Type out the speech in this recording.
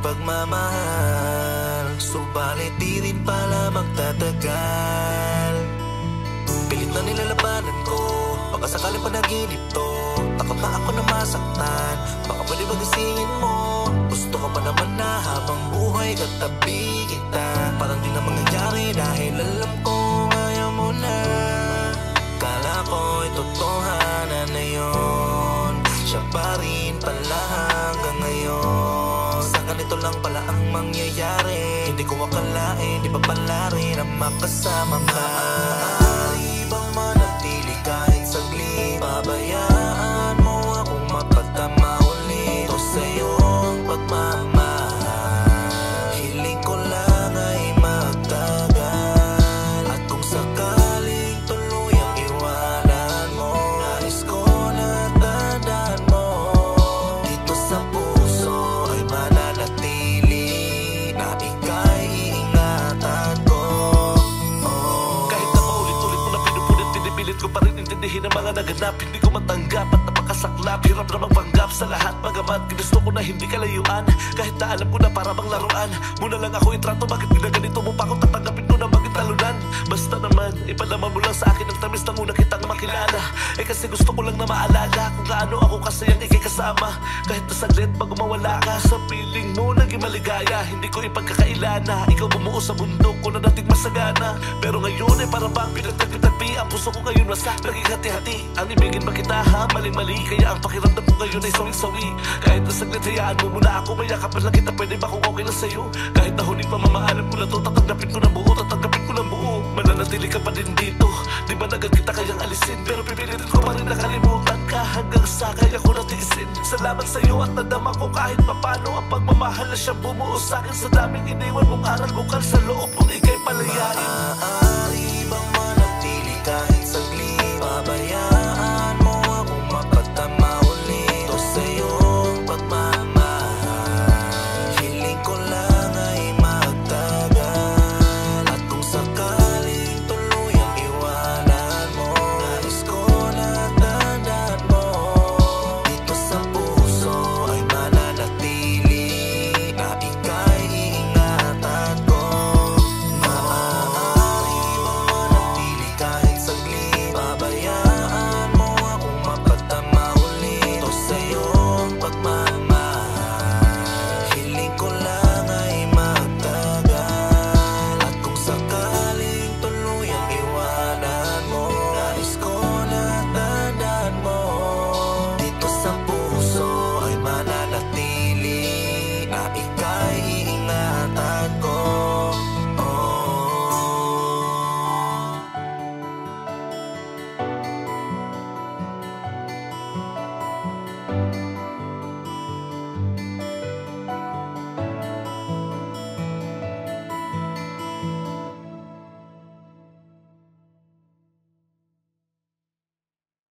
pagmamahal, subalit di rin pala magtatagal. Pilit na nilalabanan ko, baka sakaling panaginip to. Takot na ako na masaktan, baka pwede magisingin mo. Gusto ka pa naman na habang buhay katabi kita. Parang di na mangyayari dahil alam ko ayaw mo na. Kala ko'y totohanan na yun, siya pa rin pala hanggang ngayon. Sa ganito lang pala ang mangyayari, hindi ko akalain, di pa pala rin ang makasama ka. Maaari bang manatili kahit saglit? Pabayaan mo akong mapatama ulit. Ito sa'yo ang pagmamahal, hiling ko lang ay magtagal. At kung sakaling tuluyang iwanan mo, nais ko na tandaan mo, dito sa puso ay mananatili na ika'y iingatan ko. Kahit na paulit-ulit mo na pinupulit, pinipilit ko pa rin intindihin ang mga naganap. Hindi ko matanggap at napakasaklap, hirap na magpanggap sa lahat. Bagamat ginusto ko na hindi kalayuan, kahit na alam ko na para bang laruan. Muna lang ako itrato, bakit ginaganito mo pa kung tatanggapin mo na maging talunan? Basta naman, ipalaman mo lang sa akin ang tamis na muna kitang makilala. Kasi gusto ko lang na maalala kung gaano ako kasayang ikay kasama. Kahit na saglit pag umawala ka, sa piling mo naging maligaya. Hindi ko ipagkakailana, ikaw bumuo sa mundo ko na dating masagana. Pero ngayon ay para bang pinagtagpi-tagpi, ang puso ko ngayon wasak, naging hati-hati. Ang ibigin ba kita ha, mali-mali, kaya ang pakiramdam ko ngayon ay sawing-sawi. Kahit na saglit hayaan mo muna ako, mayakap lang kita, pwede ba kung okay lang sa'yo? Kahit na huling pamamaalam ko na to, tatanggapin ko ng buo, tatanggapin ko ng buo. Mananatili ka pa din dito, di ba agad kita kayang alisin? Pero pipilitin ko pa rin nakalimutan ka, hanggang sa kaya ko natiisin. Salamat sa'yo at nadama ko kahit papano ang pagmamahal na siyang bumuo sa'kin. Sa daming iniwan mong aral, bukal sa loob kung ika'y palayain. Maaari bang manatili kahit saglit? Pabayaan mo akong mapatama ulit. Ito sa'yo ang pagmamahal, hiling ko lang ay magtagal. At kung sakaling tuluyang iwanan mo, nais ko na tandaan mo, dito sa puso ay mananatili na ika'y iingatan ko. Maaari bang manatili kahit saglit? Pabayaan mo akong mapatama ulit. Ito sa'yo ang pagmamahal, hiling ko lang ay magtagal. At kung sakaling tuluyang iwanan mo, nais ko na tandaan mo, dito sa puso ay mananatili na ikaw